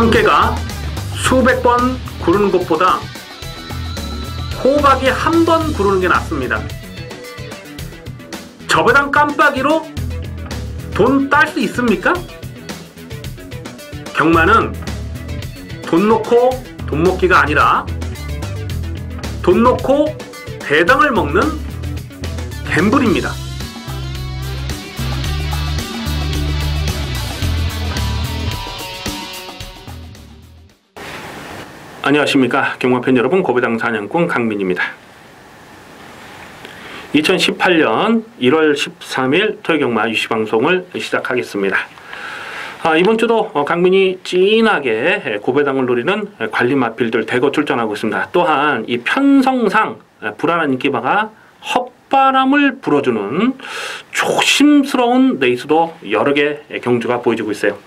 한 개가 수백 번 구르는 것보다 호박이 한 번 구르는 게 낫습니다. 저배당 깜빡이로 돈 딸 수 있습니까? 경마는 돈 놓고 돈 먹기가 아니라 돈 놓고 배당을 먹는 갬블입니다. 안녕하십니까 경마팬 여러분, 고배당 사냥꾼 강민입니다. 2018년 1월 13일 토요경마 유시방송을 시작하겠습니다. 이번 주도 강민이 진하게 고배당을 노리는 관리마필들 대거 출전하고 있습니다. 또한 이 편성상 불안한 인기마가 헛바람을 불어주는 조심스러운 레이스도 여러 개 경주가 보여지고 있어요.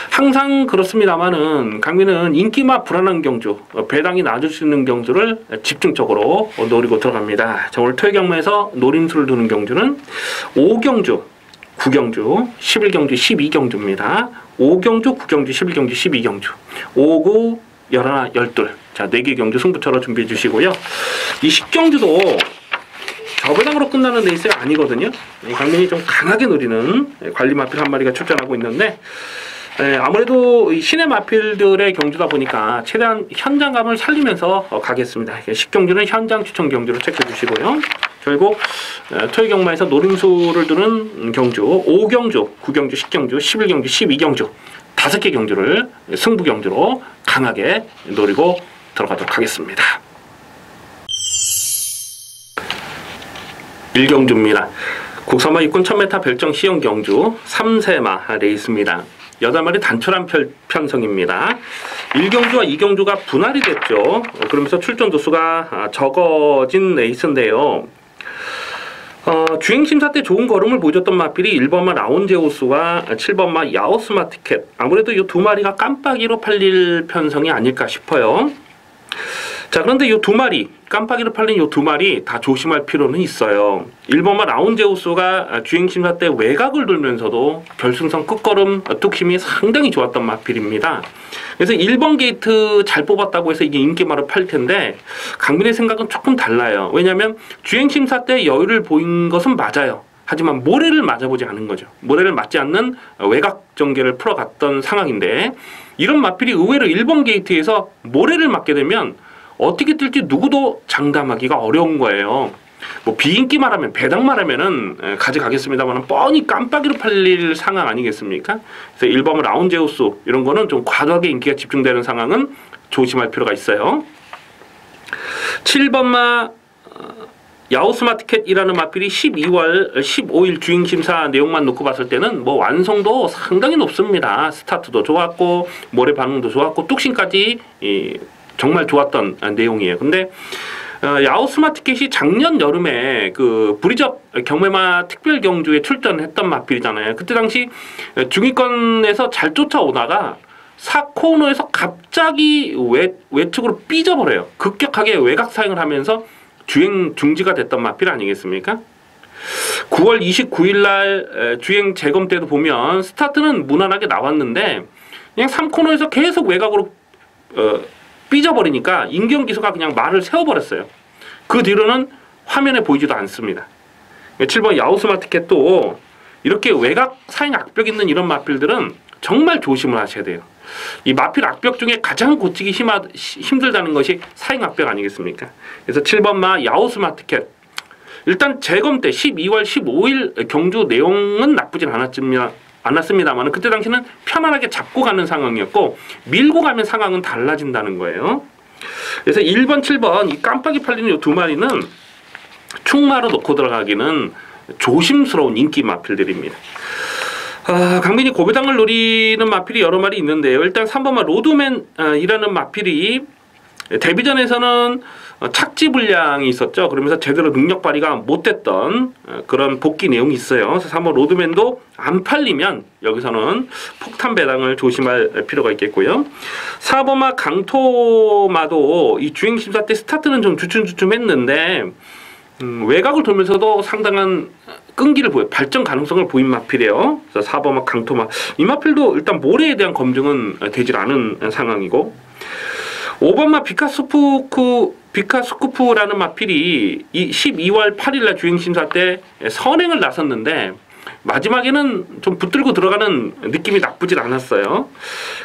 항상 그렇습니다만은 강민은 인기마 불안한 경주, 배당이 낮을 수 있는 경주를 집중적으로 노리고 들어갑니다. 자, 오늘 토요경마에서 노림수를 두는 경주는 5경주, 9경주, 11경주, 12경주입니다. 5경주, 9경주, 11경주, 12경주, 5, 9, 11, 12. 자, 4개 경주 승부처로 준비해 주시고요. 이 10경주도 저배당으로 끝나는 레이스가 아니거든요. 강민이 좀 강하게 노리는 관리마필 한 마리가 출전하고 있는데, 아무래도 신의 마필들의 경주다 보니까 최대한 현장감을 살리면서 가겠습니다. 10경주는 현장 추천 경주로 체크해 주시고요. 결국 토요경마에서 노림수를 두는 경주 5경주, 9경주, 10경주, 11경주, 12경주 5개 경주를 승부 경주로 강하게 노리고 들어가도록 하겠습니다. 1경주입니다. 국서마 입군 1000m 별정 시형 경주 3세마 레이스입니다. 8마리 단촐한 편성입니다. 1경주와 2경주가 분할이 됐죠. 그러면서 출전 도수가 적어진 레이스인데요. 주행심사 때 좋은 걸음을 보여줬던 마필이 1번마 라운제우스와 7번마 야오스마 티켓. 아무래도 이 두 마리가 깜빡이로 팔릴 편성이 아닐까 싶어요. 자, 그런데 이 두 마리, 깜빡이로 팔린 이 두 마리 다 조심할 필요는 있어요. 1번마 라운제우스가 주행심사 때 외곽을 돌면서도 결승선 끝걸음 뚝심이 상당히 좋았던 마필입니다. 그래서 1번 게이트 잘 뽑았다고 해서 이게 인기마로 팔 텐데 강민의 생각은 조금 달라요. 왜냐하면 주행심사 때 여유를 보인 것은 맞아요. 하지만 모래를 맞아보지 않은 거죠. 모래를 맞지 않는 외곽 전개를 풀어갔던 상황인데, 이런 마필이 의외로 1번 게이트에서 모래를 맞게 되면 어떻게 뜰지 누구도 장담하기가 어려운 거예요. 뭐 비인기 말하면, 배당 말하면은 가져가겠습니다만 뻔히 깜빡이로 팔릴 상황 아니겠습니까? 그래서 1번 라운제우스 이런 거는 좀 과도하게 인기가 집중되는 상황은 조심할 필요가 있어요. 7번마 야오스마 티켓이라는 마필이 12월 15일 주행심사 내용만 놓고 봤을 때는 뭐 완성도 상당히 높습니다. 스타트도 좋았고 모래 반응도 좋았고 뚝심까지 정말 좋았던 내용이에요. 근데 야오스마 티켓이 작년 여름에 그 브리접 경매마 특별 경주에 출전했던 마필이잖아요. 그때 당시 중위권에서 잘 쫓아오다가 4코너에서 갑자기 외측으로 삐져버려요. 급격하게 외곽 사행을 하면서 주행 중지가 됐던 마필 아니겠습니까? 9월 29일 날 주행 재검 때도 보면 스타트는 무난하게 나왔는데 그냥 3코너에서 계속 외곽으로 삐져버리니까 인경기수가 그냥 말을 세워버렸어요. 그 뒤로는 화면에 보이지도 않습니다. 7번 야오스마 티켓도 이렇게 외곽 사행 악벽 있는 이런 마필들은 정말 조심을 하셔야 돼요. 이 마필 악벽 중에 가장 고치기 힘들다는 것이 사행 악벽 아니겠습니까? 그래서 7번마 야오스마 티켓, 일단 재검 때 12월 15일 경주 내용은 나쁘진 않았습니다만 그때 당시는 편안하게 잡고 가는 상황이었고 밀고 가면 상황은 달라진다는 거예요. 그래서 1번, 7번 이 깜빡이 팔리는 이 두 마리는 충마로 놓고 들어가기는 조심스러운 인기 마필들입니다. 강민이 고배당을 노리는 마필이 여러 마리 있는데요. 일단 3번마 로드맨이라는 마필이 데뷔전에서는 착지 불량이 있었죠. 그러면서 제대로 능력 발휘가 못됐던 그런 복귀 내용이 있어요. 그래서 3번 로드맨도 안 팔리면 여기서는 폭탄 배당을 조심할 필요가 있겠고요. 4번마 강토마도 이 주행심사 때 스타트는 좀 주춤주춤했는데 외곽을 돌면서도 상당한 끈기를 보여 발전 가능성을 보인 마필이에요. 그래서 4번마 강토마 이 마필도 일단 모래에 대한 검증은 되질 않은 상황이고 5번마 비카스쿠프라는 마필이 12월 8일날 주행심사 때 선행을 나섰는데 마지막에는 좀 붙들고 들어가는 느낌이 나쁘질 않았어요.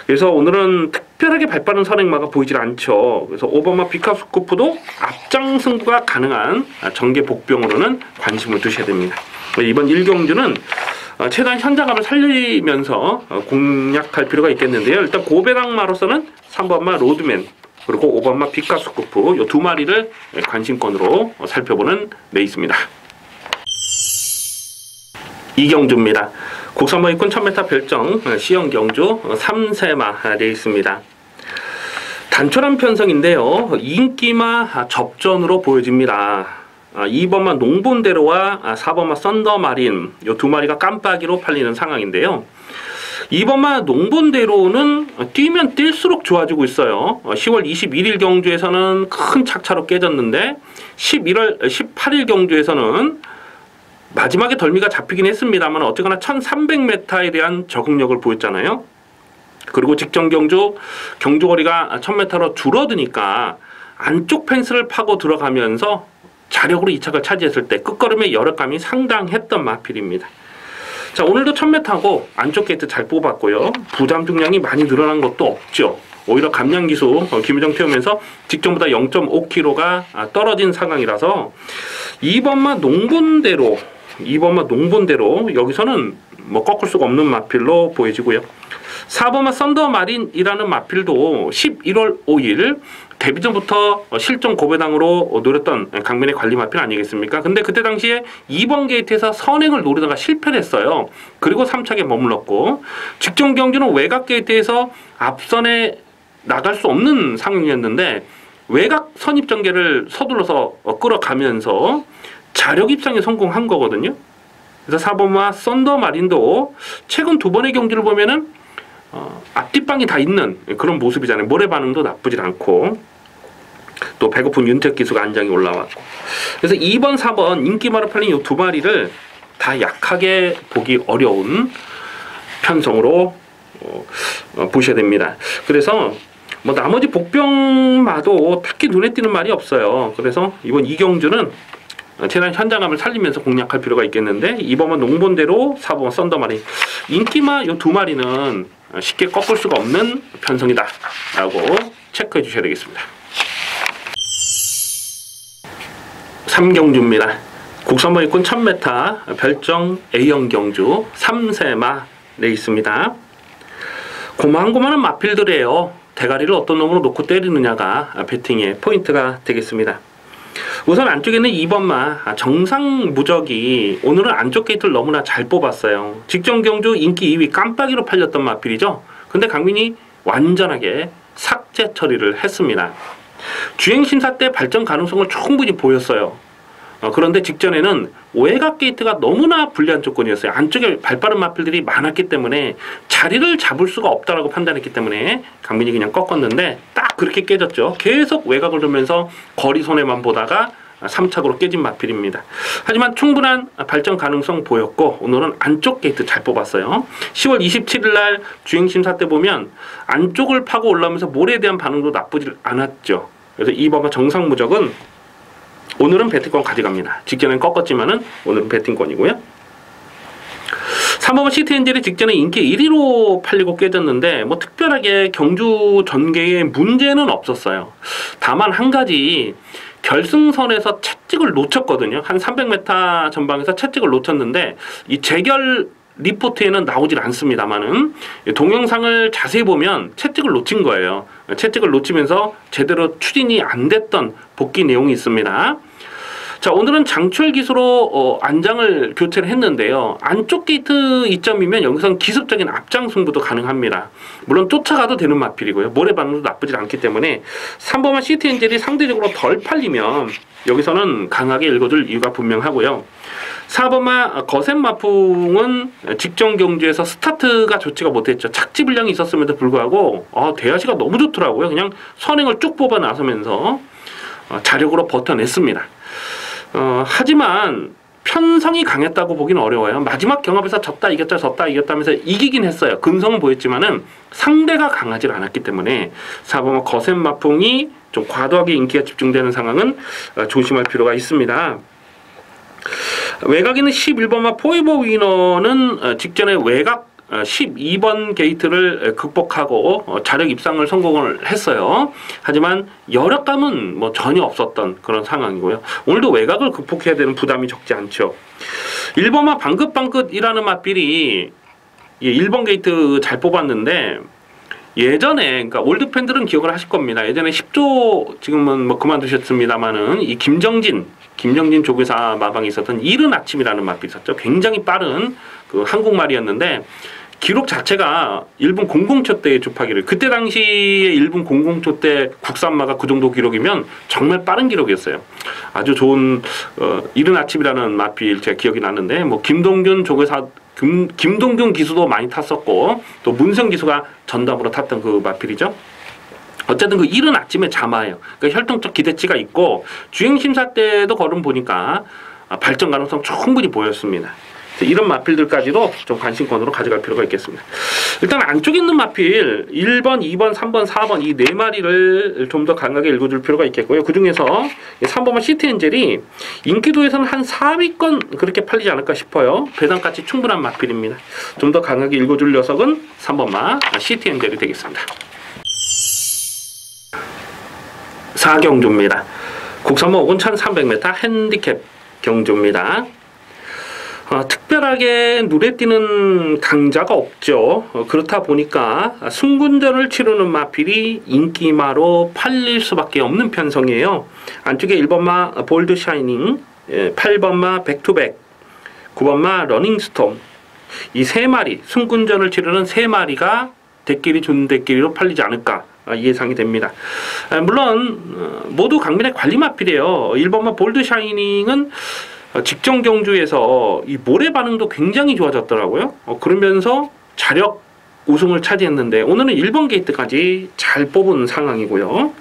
그래서 오늘은 특별하게 발빠른 선행마가 보이질 않죠. 그래서 5번마 비카스쿠프도 앞장 승부가 가능한 정계 복병으로는 관심을 두셔야 됩니다. 이번 1경주는 최대한 현장감을 살리면서 공략할 필요가 있겠는데요. 일단 고배당마로서는 3번마 로드맨 그리고 5번마 비카스쿠프 이 두 마리를 관심권으로 살펴보는 레이스입니다. 2경주입니다. 국산마이꾼 1000m 별정 시형 경주 3세마 레이스입니다. 단촐한 편성인데요. 인기마 접전으로 보여집니다. 2번마 농본대로와 4번마 썬더마린 이 두 마리가 깜빡이로 팔리는 상황인데요. 2번마 농본대로는 뛰면 뛸수록 좋아지고 있어요. 10월 21일 경주에서는 큰 착차로 깨졌는데 18일 경주에서는 마지막에 덜미가 잡히긴 했습니다만 어쨌거나 1300m에 대한 적응력을 보였잖아요. 그리고 직전 경주거리가 1000m로 줄어드니까 안쪽 펜스를 파고 들어가면서 자력으로 2착을 차지했을 때 끝걸음의 여력감이 상당했던 마필입니다. 자, 오늘도 1000m하고 안쪽 게이트 잘 뽑았고요. 부담 중량이 많이 늘어난 것도 없죠. 오히려 감량기수 김유정 태우면서 직전보다 0.5kg가 떨어진 상황이라서 2번마 농본대로 여기서는 뭐 꺾을 수가 없는 마필로 보여지고요. 4번마 썬더마린이라는 마필도 11월 5일 데뷔 전부터 실전 고배당으로 노렸던 강민의 관리 마필 아니겠습니까? 근데 그때 당시에 2번 게이트에서 선행을 노리다가 실패를 했어요. 그리고 3착에 머물렀고 직전 경주는 외곽 게이트에서 앞선에 나갈 수 없는 상황이었는데 외곽 선입 전개를 서둘러서 끌어가면서 자력 입상에 성공한 거거든요. 그래서 4번마 썬더마린도 최근 두 번의 경기를 보면은 앞뒷방이 다 있는 그런 모습이잖아요. 모래 반응도 나쁘질 않고 또 배고픈 윤택 기수가 안장이 올라왔고 그래서 2번, 4번 인기마로 팔린 이 두 마리를 다 약하게 보기 어려운 편성으로 보셔야 됩니다. 그래서 뭐 나머지 복병마도 특히 눈에 띄는 말이 없어요. 그래서 이번 2경주는 최대한 현장감을 살리면서 공략할 필요가 있겠는데 2번은 농본대로 4번은 썬더마린 인기마 이 두 마리는 쉽게 꺾을 수가 없는 편성이다 라고 체크해 주셔야 되겠습니다. 3경주입니다. 국산마이꾼 1000m 별정 A형 경주 3세마 레이스입니다. 고만고만한 마필들이에요. 대가리를 어떤 놈으로 놓고 때리느냐가 배팅의 포인트가 되겠습니다. 우선 안쪽에는 2번마 정상 무적이 오늘은 안쪽 게이트를 너무나 잘 뽑았어요. 직전 경주 인기 2위 깜빡이로 팔렸던 마필이죠. 근데 강민이 완전하게 삭제 처리를 했습니다. 주행심사 때 발전 가능성을 충분히 보였어요. 그런데 직전에는 외곽 게이트가 너무나 불리한 조건이었어요. 안쪽에 발빠른 마필들이 많았기 때문에 자리를 잡을 수가 없다라고 판단했기 때문에 강민이 그냥 꺾었는데 딱 그렇게 깨졌죠. 계속 외곽을 두면서 거리 손해만 보다가 3착으로 깨진 마필입니다. 하지만 충분한 발전 가능성 보였고 오늘은 안쪽 게이트 잘 뽑았어요. 10월 27일 날 주행심사 때 보면 안쪽을 파고 올라오면서 모래에 대한 반응도 나쁘지 않았죠. 그래서 2번마 정상 무적은 오늘은 배팅권 가져갑니다. 직전엔 꺾었지만은 오늘은 배팅권이고요. 3번은 시티엔젤이 직전에 인기 1위로 팔리고 깨졌는데 뭐 특별하게 경주 전개에 문제는 없었어요. 다만 한 가지 결승선에서 채찍을 놓쳤거든요. 한 300m 전방에서 채찍을 놓쳤는데 이 재결 리포트에는 나오질 않습니다만은 동영상을 자세히 보면 채찍을 놓친 거예요. 채찍을 놓치면서 제대로 추진이 안 됐던 복귀 내용이 있습니다. 자, 오늘은 장출 기수로 안장을 교체를 했는데요. 안쪽 게이트 2점이면 여기서는 기습적인 앞장 승부도 가능합니다. 물론 쫓아가도 되는 마필이고요. 모래 반응도 나쁘지 않기 때문에 3번만 시티엔젤이 상대적으로 덜 팔리면 여기서는 강하게 읽어줄 이유가 분명하고요. 4번마 거센마풍은 직전 경주에서 스타트가 좋지가 못했죠. 착지 불량이 있었음에도 불구하고 대하시가 너무 좋더라고요. 그냥 선행을 쭉 뽑아 나서면서 자력으로 버텨냈습니다. 하지만 편성이 강했다고 보기는 어려워요. 마지막 경합에서 졌다 이겼다 하면서 이기긴 했어요. 근성은 보였지만은 상대가 강하지 않았기 때문에 4번마 거센 마풍이 좀 과도하게 인기가 집중되는 상황은 조심할 필요가 있습니다. 외곽에는 11번마 포에버 위너는 직전에 외곽 12번 게이트를 극복하고 자력 입상을 성공을 했어요. 하지만 여력감은 뭐 전혀 없었던 그런 상황이고요. 오늘도 외곽을 극복해야 되는 부담이 적지 않죠. 1번마 방긋방긋이라는 맛빌이 1번 게이트 잘 뽑았는데 예전에, 그러니까 올드 팬들은 기억을 하실 겁니다. 예전에 10조 지금은 뭐 그만두셨습니다만은 이 김정진 조교사 마방에 있었던 이른 아침이라는 맛이 있었죠. 굉장히 빠른 그 한국말이었는데 기록 자체가 1분 00초 때의 주파기를, 그때 당시에 1분 00초 때 국산마가 그 정도 기록이면 정말 빠른 기록이었어요. 아주 좋은 이른 아침이라는 맛빌 제가 기억이 나는데 뭐 김동균 조교사 김동균 기수도 많이 탔었고 또 문성 기수가 전담으로 탔던 그 마필이죠. 어쨌든 그 이른 아침에 자마예요. 그러니까 혈통적 기대치가 있고 주행 심사 때도 걸음 보니까 발전 가능성 충분히 보였습니다. 이런 마필들까지도 좀 관심권으로 가져갈 필요가 있겠습니다. 일단 안쪽에 있는 마필 1번, 2번, 3번, 4번 이 4마리를 좀 더 강하게 읽어줄 필요가 있겠고요. 그 중에서 3번만 시티엔젤이 인기도에서는 한 4위권 그렇게 팔리지 않을까 싶어요. 배당가치 충분한 마필입니다. 좀 더 강하게 읽어줄 녀석은 3번만 시티엔젤이 되겠습니다. 4경주입니다. 국산모 5,300m 핸디캡 경주입니다. 특별하게 눈에 띄는 강자가 없죠. 그렇다 보니까 승군전을 치르는 마필이 인기마로 팔릴 수밖에 없는 편성이에요. 안쪽에 1번마 볼드 샤이닝, 8번마 백투백, 9번마 러닝스톰, 이 3마리, 승군전을 치르는 3마리가 대끼리 좋은 대끼리로 팔리지 않을까 예상이 됩니다. 물론 모두 강민의 관리 마필이에요. 1번마 볼드 샤이닝은 직전 경주에서 이 모래 반응도 굉장히 좋아졌더라고요. 그러면서 자력 우승을 차지했는데 오늘은 1번 게이트까지 잘 뽑은 상황이고요.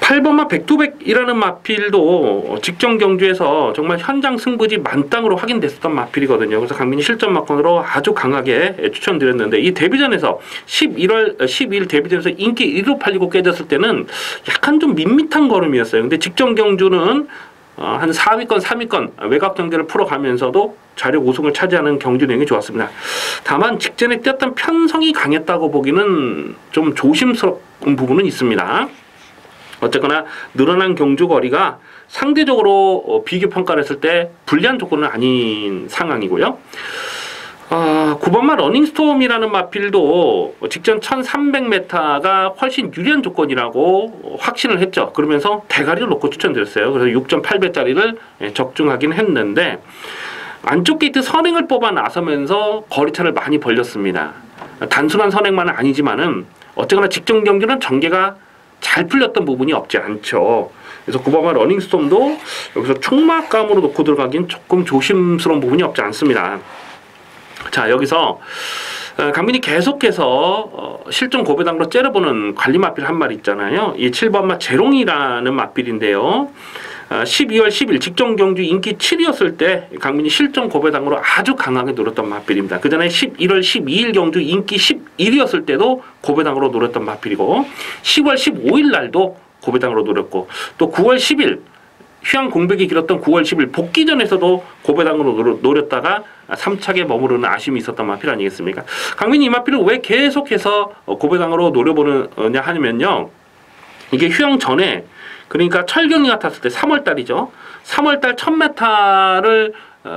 8번마 백투백이라는 마필도 직전 경주에서 정말 현장 승부지 만땅으로 확인됐었던 마필이거든요. 그래서 강민이 실전 마건으로 아주 강하게 추천드렸는데 이 데뷔전에서 12일 데뷔전에서 인기 1위로 팔리고 깨졌을 때는 약간 좀 밋밋한 걸음이었어요. 근데 직전 경주는 한 4위권, 3위권 외곽 경기를 풀어가면서도 자력 우승을 차지하는 경주 내용이 좋았습니다. 다만 직전에 뛰었던 편성이 강했다고 보기는 좀 조심스러운 부분은 있습니다. 어쨌거나 늘어난 경주 거리가 상대적으로 비교 평가를 했을 때 불리한 조건은 아닌 상황이고요. 9번마 러닝스톰이라는 마필도 직전 1300m가 훨씬 유리한 조건이라고 확신을 했죠. 그러면서 대가리를 놓고 추천드렸어요. 그래서 6.8배짜리를 적중하긴 했는데 안쪽 게이트 선행을 뽑아 나서면서 거리차를 많이 벌렸습니다. 단순한 선행만은 아니지만은 어쨌거나 직전 경기는 전개가 잘 풀렸던 부분이 없지 않죠. 그래서 9번마 러닝스톰도 여기서 총막감으로 놓고 들어가긴 조금 조심스러운 부분이 없지 않습니다. 자, 여기서 강민이 계속해서 실전 고배당으로 째려보는 관리 마필 한 마리 있잖아요. 이 7번마 제롱이라는 마필인데요. 12월 10일 직전 경주 인기 7위였을 때 강민이 실전 고배당으로 아주 강하게 노렸던 마필입니다. 그 전에 11월 12일 경주 인기 11위였을 때도 고배당으로 노렸던 마필이고 10월 15일 날도 고배당으로 노렸고 또 9월 10일 휴양 공백이 길었던 9월 10일 복귀전에서도 고배당으로 노렸다가 3착에 머무르는 아쉬움이 있었던 마필 아니겠습니까? 강민이 이 마필을 왜 계속해서 고배당으로 노려보느냐 하면요. 이게 휴양 전에 그러니까 철경이가 탔을 때 3월달이죠. 3월달 1000m를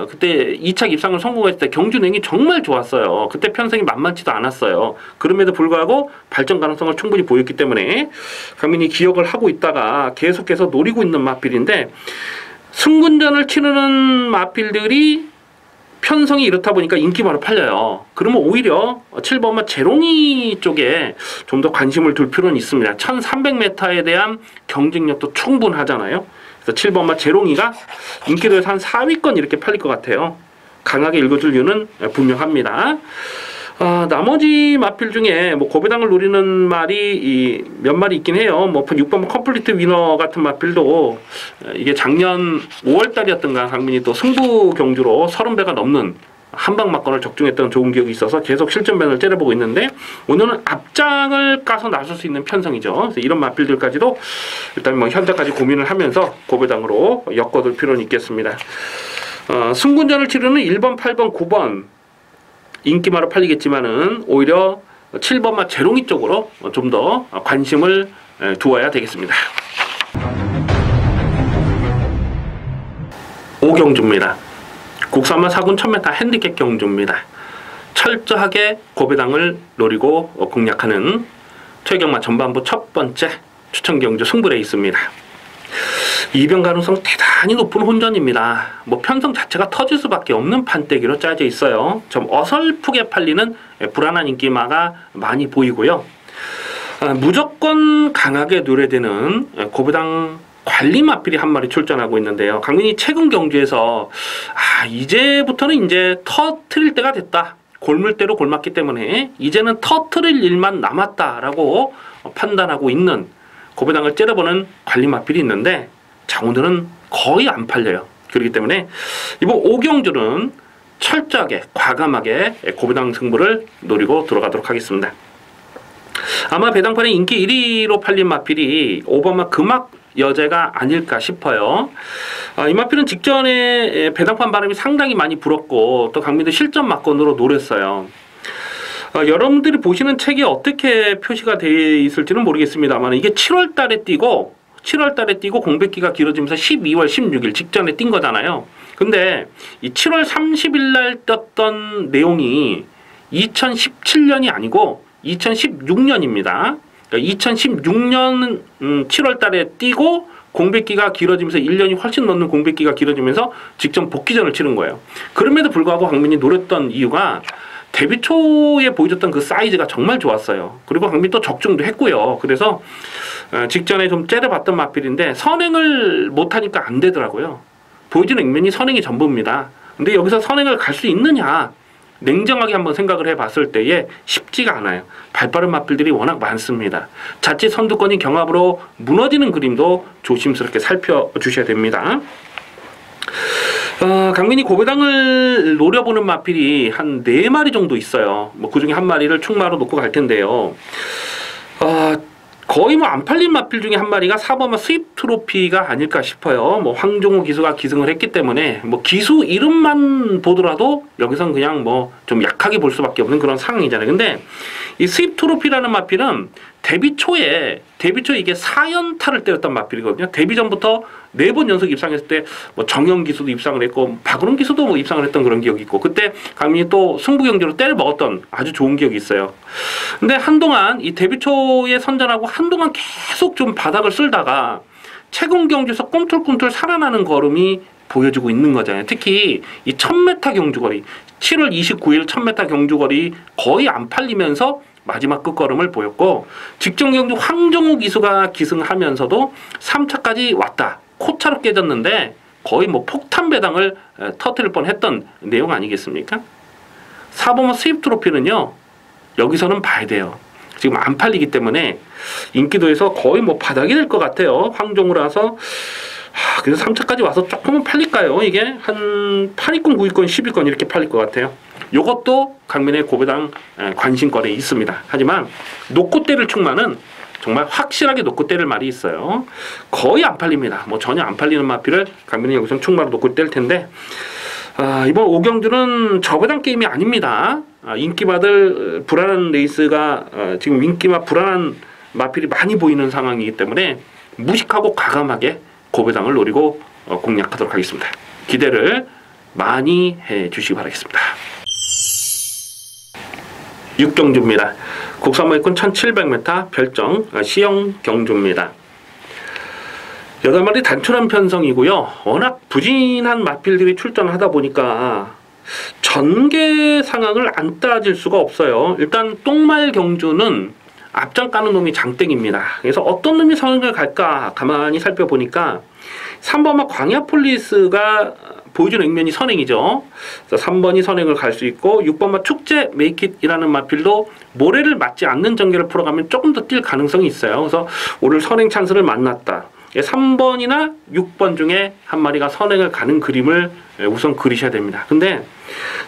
그때 2착 입상을 성공했을 때 경주 내용이 정말 좋았어요. 그때 편성이 만만치도 않았어요. 그럼에도 불구하고 발전 가능성을 충분히 보였기 때문에 강민이 기억을 하고 있다가 계속해서 노리고 있는 마필인데 승군전을 치르는 마필들이 편성이 이렇다 보니까 인기마로 팔려요. 그러면 오히려 7번마 제롱이 쪽에 좀 더 관심을 둘 필요는 있습니다. 1300m에 대한 경쟁력도 충분하잖아요. 그래서 7번마 제롱이가 인기도에서 한 4위권 이렇게 팔릴 것 같아요. 강하게 읽어줄 이유는 분명합니다. 나머지 마필 중에 뭐 고배당을 노리는 말이 몇 마리 있긴 해요. 뭐 6번 컴플리트 위너 같은 마필도 이게 작년 5월 달이었던가 강민이 또 승부 경주로 30배가 넘는 한방 막건을 적중했던 좋은 기억이 있어서 계속 실전면을 째려보고 있는데 오늘은 앞장을 까서 나설 수 있는 편성이죠. 그래서 이런 마필들까지도 일단 뭐 현재까지 고민을 하면서 고배당으로 엮어둘 필요는 있겠습니다. 승군전을 치르는 1번, 8번, 9번 인기마로 팔리겠지만은 오히려 7번마 재롱이 쪽으로 좀 더 관심을 두어야 되겠습니다. 5경주입니다. 국산마 4군 1000m 핸디캡 경주입니다. 철저하게 고배당을 노리고 공략하는 최경마 전반부 첫 번째 추천 경주 승부레이스입니다. 이변 가능성 대단히 높은 혼전입니다. 뭐 편성 자체가 터질 수밖에 없는 판때기로 짜져 있어요. 좀 어설프게 팔리는 불안한 인기마가 많이 보이고요. 무조건 강하게 노래되는 고배당 관리 마필이 한 마리 출전하고 있는데요. 강민이 최근 경주에서 이제부터는 이제 터트릴 때가 됐다. 골물대로 골맞기 때문에 이제는 터트릴 일만 남았다라고 판단하고 있는 고배당을 째려보는 관리 마필이 있는데 자, 오늘은 거의 안 팔려요. 그렇기 때문에 이번 5경주는 철저하게 과감하게 고배당 승부를 노리고 들어가도록 하겠습니다. 아마 배당판에 인기 1위로 팔린 마필이 5번마 금악 여제가 아닐까 싶어요. 이 마필은 직전에 배당판 바람이 상당히 많이 불었고 또 강민도 실전 막건으로 노렸어요. 여러분들이 보시는 책에 어떻게 표시가 되어 있을지는 모르겠습니다만 이게 7월 달에 뛰고 공백기가 길어지면서 12월 16일 직전에 뛴 거잖아요. 근데 이 7월 30일 날 떴던 내용이 2017년이 아니고 2016년입니다. 그러니까 2016년 7월 달에 뛰고 공백기가 길어지면서 1년이 훨씬 넘는 공백기가 길어지면서 직전 복귀전을 치른 거예요. 그럼에도 불구하고 강민이 노렸던 이유가 데뷔 초에 보여줬던 그 사이즈가 정말 좋았어요. 그리고 강민이 또 적중도 했고요. 그래서 직전에 좀 째려봤던 마필인데 선행을 못하니까 안 되더라고요. 보여주는 액면이 선행이 전부입니다. 근데 여기서 선행을 갈 수 있느냐 냉정하게 한번 생각을 해봤을 때에 쉽지가 않아요. 발빠른 마필들이 워낙 많습니다. 자칫 선두권이 경합으로 무너지는 그림도 조심스럽게 살펴주셔야 됩니다. 강민이 고배당을 노려보는 마필이 한 4마리 정도 있어요. 뭐 그중에 한 마리를 충마로 놓고 갈 텐데요. 거의 뭐 안 팔린 마필 중에 한 마리가 4번마 스윕 트로피가 아닐까 싶어요. 뭐 황종우 기수가 기승을 했기 때문에 뭐 기수 이름만 보더라도 여기선 그냥 뭐 좀 약하게 볼 수밖에 없는 그런 상황이잖아요. 근데 이 스윕 트로피라는 마필은 데뷔 초에 이게 4연타를 때렸던 마필이거든요. 데뷔 전부터 4번 연속 입상했을 때 뭐 정영 기수도 입상을 했고 박은홍 기수도 뭐 입상을 했던 그런 기억이 있고 그때 강민이 또 승부 경기로 때려 먹었던 아주 좋은 기억이 있어요. 근데 한동안 이 데뷔 초에 선전하고 한동안 계속 좀 바닥을 쓸다가 최근 경주에서 꿈틀꿈틀 살아나는 걸음이 보여주고 있는 거잖아요. 특히 이 1000m 경주거리 7월 29일 1000m 경주거리 거의 안 팔리면서 마지막 끝걸음을 보였고 직전 경주 황정우 기수가 기승하면서도 3차까지 왔다. 코차로 깨졌는데 거의 뭐 폭탄 배당을 터뜨릴 뻔했던 내용 아니겠습니까? 4번마 스윕 트로피는요. 여기서는 봐야 돼요. 지금 안 팔리기 때문에 인기도에서 거의 뭐 바닥이 될 것 같아요. 황정우라서 그래서 3차까지 와서 조금은 팔릴까요? 이게 한 8위권, 9위권, 10위권 이렇게 팔릴 것 같아요. 요것도 강민의 고배당 관심거리에 있습니다. 하지만 놓고 때릴 충마는 정말 확실하게 놓고 때릴 말이 있어요. 거의 안 팔립니다. 뭐 전혀 안 팔리는 마필을 강민이 여기서 충마로 놓고 때릴 텐데 이번 5경주는 저배당 게임이 아닙니다. 인기받을 불안한 레이스가 지금 인기마 불안한 마필이 많이 보이는 상황이기 때문에 무식하고 과감하게 고배당을 노리고 공략하도록 하겠습니다. 기대를 많이 해주시기 바라겠습니다. 6경주입니다. 국산마이콘 1700m 별정 시영 경주입니다. 8마리 단촐한 편성이고요. 워낙 부진한 마필들이 출전하다 보니까 전개 상황을 안 따질 수가 없어요. 일단 똥말 경주는 앞장 까는 놈이 장땡입니다. 그래서 어떤 놈이 선행을 갈까 가만히 살펴보니까 3번마 광야폴리스가 보여주는 액면이 선행이죠. 3번이 선행을 갈 수 있고 6번마 축제 메이킷이라는 마필도 모래를 맞지 않는 전개를 풀어가면 조금 더 뛸 가능성이 있어요. 그래서 오늘 선행 찬스를 만났다. 3번이나 6번 중에 한 마리가 선행을 가는 그림을 우선 그리셔야 됩니다. 근데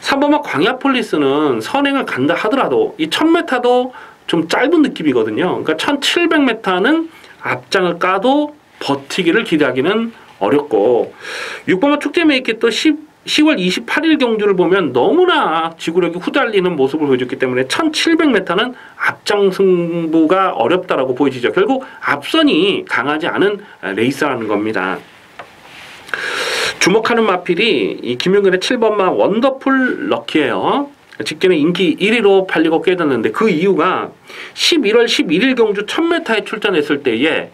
3번마 광야폴리스는 선행을 간다 하더라도 이 1000m도 좀 짧은 느낌이거든요. 그러니까 1700m는 앞장을 까도 버티기를 기대하기는 어렵고 6번마 축제 메이킷도 10월 28일 경주를 보면 너무나 지구력이 후달리는 모습을 보여줬기 때문에 1700m는 앞장 승부가 어렵다라고 보여지죠. 결국 앞선이 강하지 않은 레이스라는 겁니다. 주목하는 마필이 이 김용근의 7번마 원더풀 럭키예요. 직전에 인기 1위로 팔리고 깨졌는데 그 이유가 11월 11일 경주 1000m에 출전했을 때에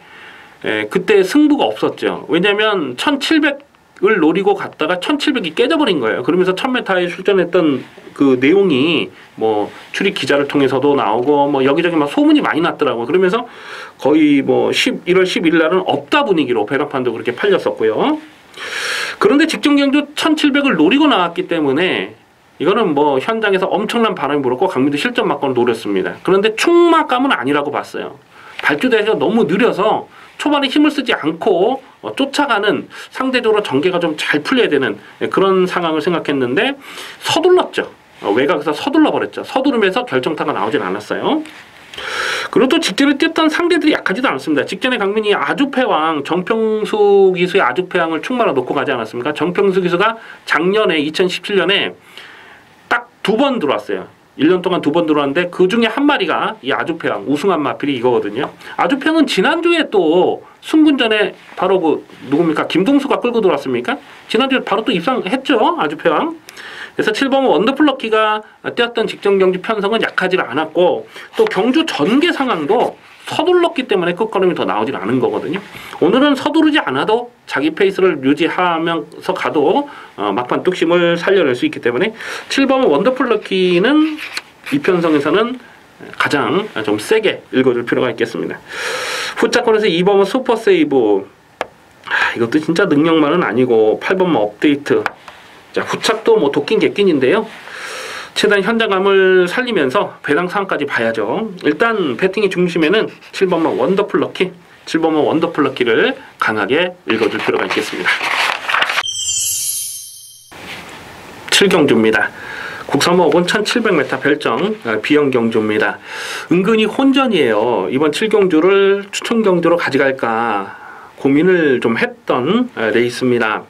그때 승부가 없었죠. 왜냐하면 1700을 노리고 갔다가 1700이 깨져버린 거예요. 그러면서 1000m에 출전했던 그 내용이 뭐 출입 기자를 통해서도 나오고 뭐 여기저기 막 소문이 많이 났더라고요. 그러면서 거의 뭐 11월 11일 날은 없다 분위기로 배당판도 그렇게 팔렸었고요. 그런데 직전 경주 1700을 노리고 나왔기 때문에 이거는 뭐 현장에서 엄청난 바람이 불었고 강민도 실전 막건을 노렸습니다. 그런데 충막감은 아니라고 봤어요. 발주대가 너무 느려서 초반에 힘을 쓰지 않고 쫓아가는 상대적으로 전개가 좀 잘 풀려야 되는 그런 상황을 생각했는데 서둘렀죠. 외곽에서 서둘러 버렸죠. 서두르면서 결정타가 나오진 않았어요. 그리고 또 직전에 뛰었던 상대들이 약하지도 않습니다. 직전에 강민이 아주패왕 정평수 기수의 아주패왕을 충마로 놓고 가지 않았습니까? 정평수 기수가 작년에 2017년에 딱 2번 들어왔어요. 1년 동안 2번 들어왔는데 그 중에 한 마리가 이 아주패왕 우승한 마필이 이거거든요. 아주패왕은 지난주에 또 승군전에 바로 그 누굽니까? 김동수가 끌고 들어왔습니까? 지난주에 바로 또 입상했죠. 아주패왕. 그래서 7번 원더풀 럭키가 뛰었던 직전 경주 편성은 약하지 않았고 또 경주 전개 상황도 서둘렀기 때문에 끝걸음이 더 나오질 않은 거거든요. 오늘은 서두르지 않아도 자기 페이스를 유지하면서 가도 막판 뚝심을 살려낼 수 있기 때문에 7번 원더풀 럭키는 이 편성에서는 가장 좀 세게 읽어줄 필요가 있겠습니다. 후차권에서 2번은 슈퍼 세이브. 이것도 진짜 능력만은 아니고 8번만 업데이트. 자, 후착도 뭐 도끼인 객낀인데요. 최대한 현장감을 살리면서 배당 상황까지 봐야죠. 일단 배팅의 중심에는 7번만 원더풀 럭키, 7번만 원더풀 럭키를 강하게 읽어줄 필요가 있겠습니다. 7경주입니다. 국산목은 1700m 별정 비형 경주입니다. 은근히 혼전이에요. 이번 7경주를 추천 경주로 가져갈까 고민을 좀 했던 레이스입니다.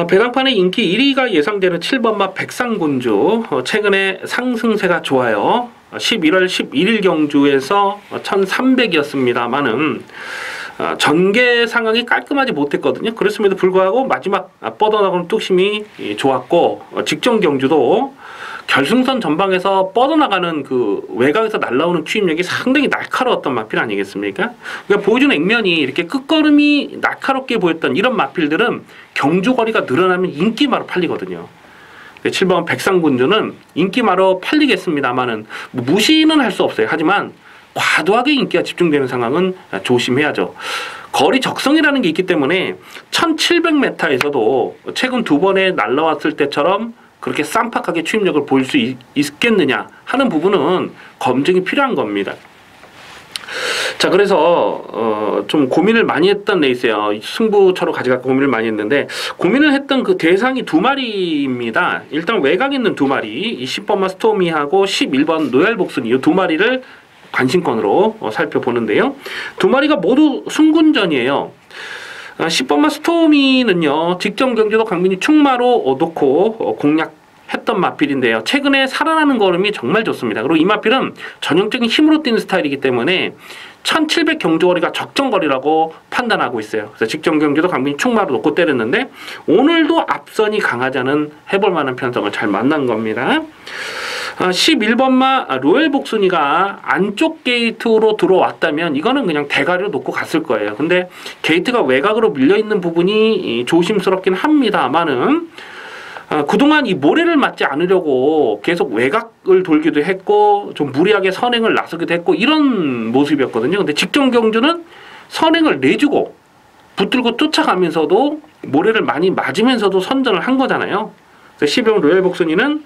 배당판의 인기 1위가 예상되는 7번마 백상군주 최근에 상승세가 좋아요. 11월 11일 경주에서 1300이었습니다만은 전개 상황이 깔끔하지 못했거든요. 그랬음에도 불구하고 마지막 뻗어나가는 뚝심이 좋았고 직전 경주도 결승선 전방에서 뻗어나가는 그 외곽에서 날라오는 추임력이 상당히 날카로웠던 마필 아니겠습니까? 그러니까 보여주는 액면이 이렇게 끝걸음이 날카롭게 보였던 이런 마필들은 경주거리가 늘어나면 인기마로 팔리거든요. 7번 백상군주는 인기마로 팔리겠습니다만은 무시는 할 수 없어요. 하지만 과도하게 인기가 집중되는 상황은 조심해야죠. 거리 적성이라는 게 있기 때문에 1700m에서도 최근 2번에 날라왔을 때처럼 그렇게 쌈박하게 추임력을 보일 수 있겠느냐 하는 부분은 검증이 필요한 겁니다. 자, 그래서 좀 고민을 많이 했던 레이스예요. 승부처로 가져갈까 고민을 많이 했는데 고민을 했던 그 대상이 2마리입니다. 일단 외곽에 있는 2마리, 10번마 스토미하고 11번 노얄복순이 이 2마리를 관심권으로 살펴보는데요. 2마리가 모두 승군전이에요. 10번마 스토미는요, 직전 경주도 강민이 충마로 놓고 공략했던 마필인데요. 최근에 살아나는 걸음이 정말 좋습니다. 그리고 이 마필은 전형적인 힘으로 뛰는 스타일이기 때문에 1700 경주거리가 적정거리라고 판단하고 있어요. 그래서 직전 경주도 강민이 충마로 놓고 때렸는데 오늘도 앞선이 강하지 않은 해볼 만한 편성을 잘 만난 겁니다. 11번마 로얄 복순이가 안쪽 게이트로 들어왔다면 이거는 그냥 대가리로 놓고 갔을 거예요. 근데 게이트가 외곽으로 밀려있는 부분이 조심스럽긴 합니다만은 그동안 이 모래를 맞지 않으려고 계속 외곽을 돌기도 했고 좀 무리하게 선행을 나서기도 했고 이런 모습이었거든요. 근데 직전 경주는 선행을 내주고 붙들고 쫓아가면서도 모래를 많이 맞으면서도 선전을 한 거잖아요. 그래서 12번 로얄 복순이는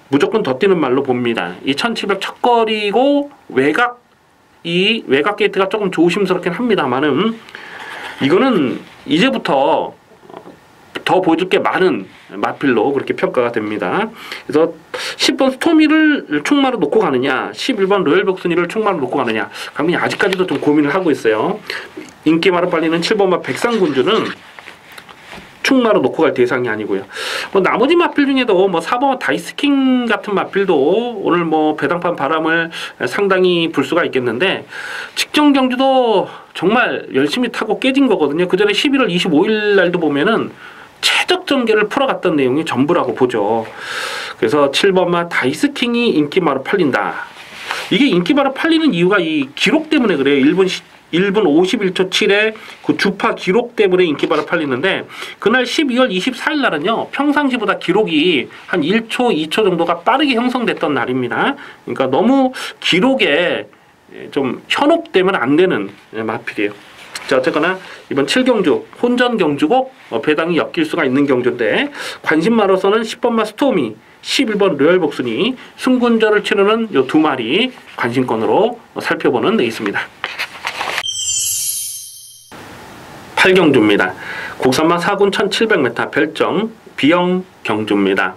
무조건 더 뛰는 말로 봅니다. 이 1700 첫 거리고 외곽 게이트가 조금 조심스럽긴 합니다만은 이거는 이제부터 더 보여줄 게 많은 마필로 그렇게 평가가 됩니다. 그래서 10번 스토미를 충마로 놓고 가느냐 11번 로얄 복순이를 충마로 놓고 가느냐 강민이 아직까지도 좀 고민을 하고 있어요. 인기마로 빨리는 7번마 백상군주는 충마로 놓고 갈 대상이 아니고요. 나머지 마필 중에도 4번 다이스킹 같은 마필도 오늘 배당판 바람을 상당히 불 수가 있겠는데 직전 경주도 정말 열심히 타고 깨진 거거든요. 그 전에 11월 25일 날도 보면은 최적 전개를 풀어갔던 내용이 전부라고 보죠. 그래서 7번마 다이스킹이 인기마로 팔린다. 이게 인기마로 팔리는 이유가 이 기록 때문에 그래요. 1분 51초 7의 그 주파 기록 때문에 인기바로 팔리는데 그날 12월 24일 날은요 평상시보다 기록이 한 1초 2초 정도가 빠르게 형성됐던 날입니다. 그러니까 너무 기록에 좀 현혹되면 안 되는 마필이에요. 자, 어쨌거나 이번 7경주 혼전 경주고 배당이 엮일 수가 있는 경주인데 관심마로서는 10번마 스토미 11번 로얄 복순이 승군전을 치르는 요 두 마리 관심권으로 살펴보는 데 있습니다. 8경주입니다. 국산마 4군 1700m 별정 비영 경주입니다.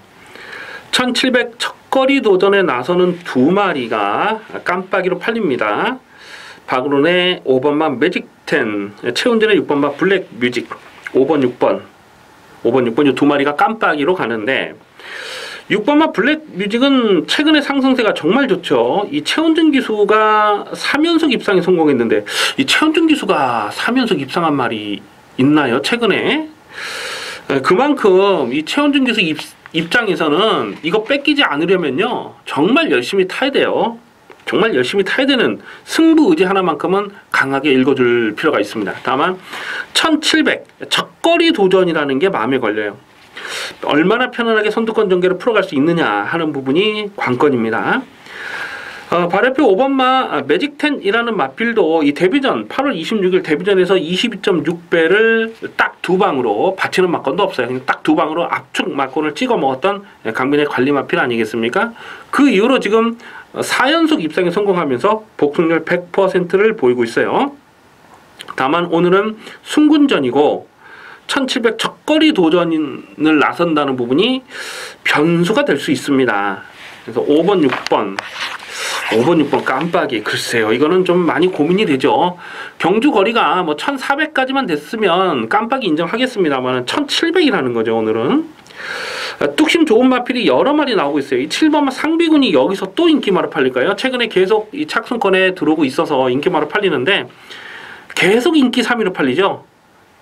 1700 첫거리 도전에 나서는 두 마리가 깜빡이로 팔립니다. 박은훈의 5번마 매직10, 최훈진의 6번마 블랙뮤직, 5번 6번 이 두 마리가 깜빡이로 가는데 6번마 블랙뮤직은 최근에 상승세가 정말 좋죠. 이 최훈준 기수가 3연속 입상에 성공했는데 이 최훈준 기수가 3연속 입상한 말이 있나요? 최근에? 그만큼 이 최훈준 기수 입장에서는 이거 뺏기지 않으려면요 정말 열심히 타야 돼요. 정말 열심히 타야 되는 승부 의지 하나만큼은 강하게 읽어줄 필요가 있습니다. 다만 1700 첫거리 도전이라는 게 마음에 걸려요. 얼마나 편안하게 선두권 전개를 풀어갈 수 있느냐 하는 부분이 관건입니다. 발표표 5번마 매직10이라는 마필도 이 데뷔전 8월 26일 데뷔전에서 22.6배를 딱 두 방으로 받치는 마건도 없어요. 그냥 딱 두 방으로 압축 마건을 찍어 먹었던 강민의 관리 마필 아니겠습니까? 그 이후로 지금 4연속 입상에 성공하면서 복승률 100%를 보이고 있어요. 다만 오늘은 순군전이고 1700 첫거리 도전을 나선다는 부분이 변수가 될 수 있습니다. 그래서 5번 6번 깜빡이 글쎄요 이거는 좀 많이 고민이 되죠. 경주 거리가 1400까지만 됐으면 깜빡이 인정하겠습니다만 1700이라는 거죠. 오늘은 뚝심 좋은 마필이 여러 마리 나오고 있어요. 이 7번마 상비군이 여기서 또 인기마로 팔릴까요? 최근에 계속 이 착순권에 들어오고 있어서 인기마로 팔리는데 계속 인기 3위로 팔리죠.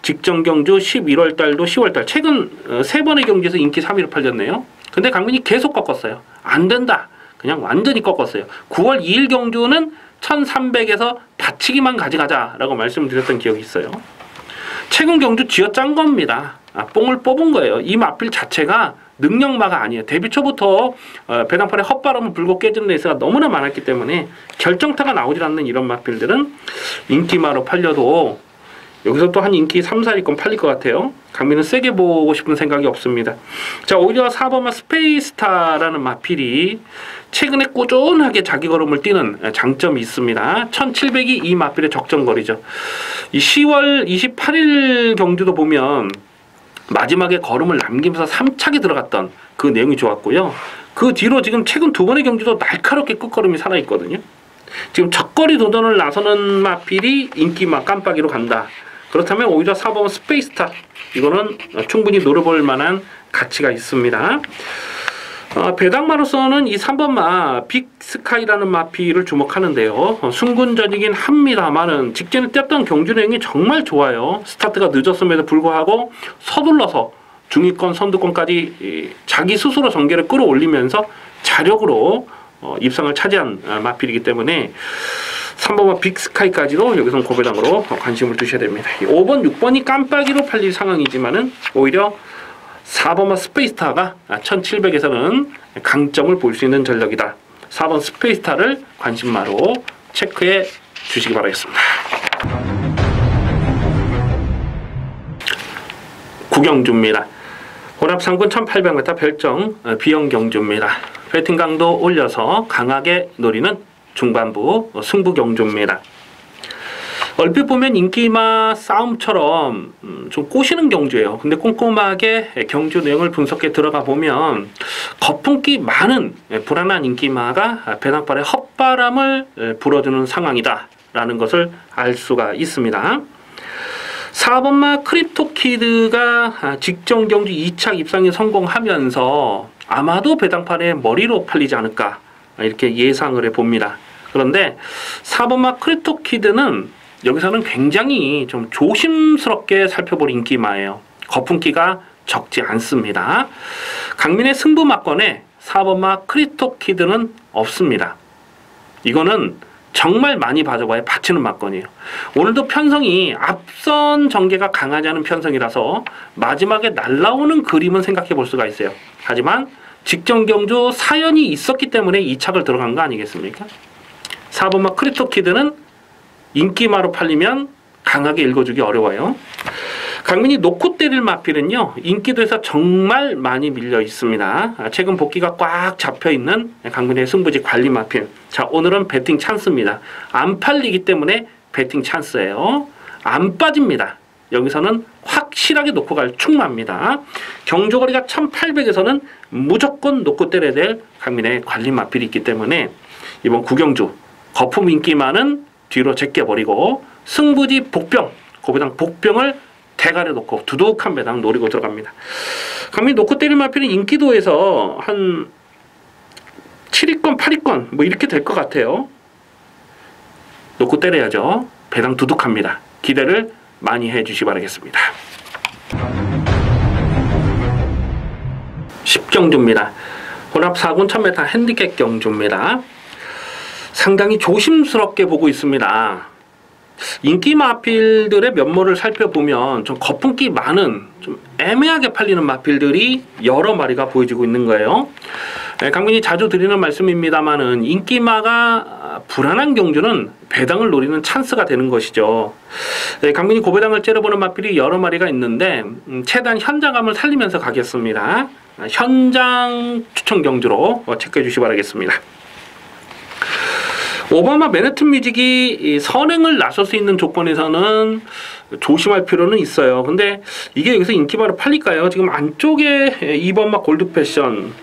직전 경주 11월 달도 10월 달 최근 3번의 경주에서 인기 3위로 팔렸네요. 근데 강민이 계속 꺾었어요. 안 된다. 그냥 완전히 꺾었어요. 9월 2일 경주는 1300에서 받치기만 가져가자라고 말씀드렸던 기억이 있어요. 최근 경주 쥐어짠 겁니다. 뽕을 뽑은 거예요. 이 마필 자체가 능력마가 아니에요. 데뷔 초부터 배당판에 헛바람을 불고 깨지는 레이스가 너무나 많았기 때문에 결정타가 나오질 않는 이런 마필들은 인기마로 팔려도 여기서 또 한 인기 3, 4위권 팔릴 것 같아요. 강민은 세게 보고 싶은 생각이 없습니다. 자, 오히려 4번마 스페이스타라는 마필이 최근에 꾸준하게 자기 걸음을 뛰는 장점이 있습니다. 1700이 이 마필의 적정거리죠. 이 10월 28일 경주도 보면 마지막에 걸음을 남기면서 3착에 들어갔던 그 내용이 좋았고요. 그 뒤로 지금 최근 두 번의 경주도 날카롭게 끝걸음이 살아있거든요. 지금 첫거리 도전을 나서는 마필이 인기마 깜빡이로 간다. 그렇다면 오히려 4번 스페이스타 이거는 충분히 노려볼 만한 가치가 있습니다. 배당마로서는 이 3번마 빅스카이라는 마필을 주목하는데요. 순군전이긴 합니다만은 직전에 뛰었던 경주 내용이 정말 좋아요. 스타트가 늦었음에도 불구하고 서둘러서 중위권 선두권까지 자기 스스로 전개를 끌어올리면서 자력으로 입상을 차지한 마필이기 때문에 3번과 빅스카이까지도 여기서 고배당으로 관심을 두셔야 됩니다. 5번, 6번이 깜빡이로 팔릴 상황이지만은 오히려 4번마 스페이스타가 1700에서는 강점을 볼 수 있는 전력이다. 4번 스페이스타를 관심마로 체크해 주시기 바라겠습니다. 구경주입니다. 혼합 상군 1800m 별정 비영경주입니다. 배팅 강도 올려서 강하게 노리는 중반부 승부 경주입니다. 얼핏 보면 인기마 싸움처럼 좀 꼬시는 경주예요. 근데 꼼꼼하게 경주 내용을 분석해 들어가 보면 거품기 많은 불안한 인기마가 배당발에 헛바람을 불어주는 상황이다 라는 것을 알 수가 있습니다. 4번마 크립토키드가 직전 경주 2착 입상에 성공하면서 아마도 배당판에 머리로 팔리지 않을까 이렇게 예상을 해봅니다. 그런데 4번마 크립토키드는 여기서는 굉장히 좀 조심스럽게 살펴볼 인기마예요. 거품기가 적지 않습니다. 강민의 승부 막권에 4번마 크립토키드는 없습니다. 이거는 정말 많이 봐줘봐야 받치는 막건이에요. 오늘도 편성이 앞선 전개가 강하지 않은 편성이라서 마지막에 날라오는 그림은 생각해 볼 수가 있어요. 하지만 직전 경주 사연이 있었기 때문에 2착을 들어간 거 아니겠습니까? 4번마 크립토키드는 인기마로 팔리면 강하게 읽어주기 어려워요. 강민이 놓고 때릴 마필은요, 인기도에서 정말 많이 밀려 있습니다. 최근 복귀가 꽉 잡혀 있는 강민의 승부지 관리 마필. 자, 오늘은 배팅 찬스입니다. 안 팔리기 때문에 배팅 찬스예요. 안 빠집니다. 여기서는 확실하게 놓고 갈 충마입니다. 경주거리가 1800에서는 무조건 놓고 때려야 될 강민의 관리 마필이 있기 때문에 이번 구경주 거품 인기마는 뒤로 제껴버리고 승부지 복병, 고배당 복병을 대가려 놓고 두둑한 배당 노리고 들어갑니다. 강민 놓고 때릴 마필은 인기도에서 한 7위권, 8위권 뭐 이렇게 될 것 같아요. 놓고 때려야죠. 배당 두둑합니다. 기대를 많이 해주시 바라겠습니다. 10경주입니다. 혼합 4군 1000m 핸디캡 경주입니다. 상당히 조심스럽게 보고 있습니다. 인기 마필들의 면모를 살펴보면 좀 거품기 많은 좀 애매하게 팔리는 마필들이 여러 마리가 보여지고 있는 거예요. 강민이 자주 드리는 말씀입니다만은 인기마가 불안한 경주는 배당을 노리는 찬스가 되는 것이죠. 강민이 고배당을 째려보는 마필이 여러 마리가 있는데 최대한 현장감을 살리면서 가겠습니다. 현장 추천 경주로 체크해 주시기 바라겠습니다. 오바마 맨해튼 뮤직이 선행을 나설 수 있는 조건에서는 조심할 필요는 있어요. 근데 이게 여기서 인기마로 팔릴까요? 지금 안쪽에 2번마 골드 패션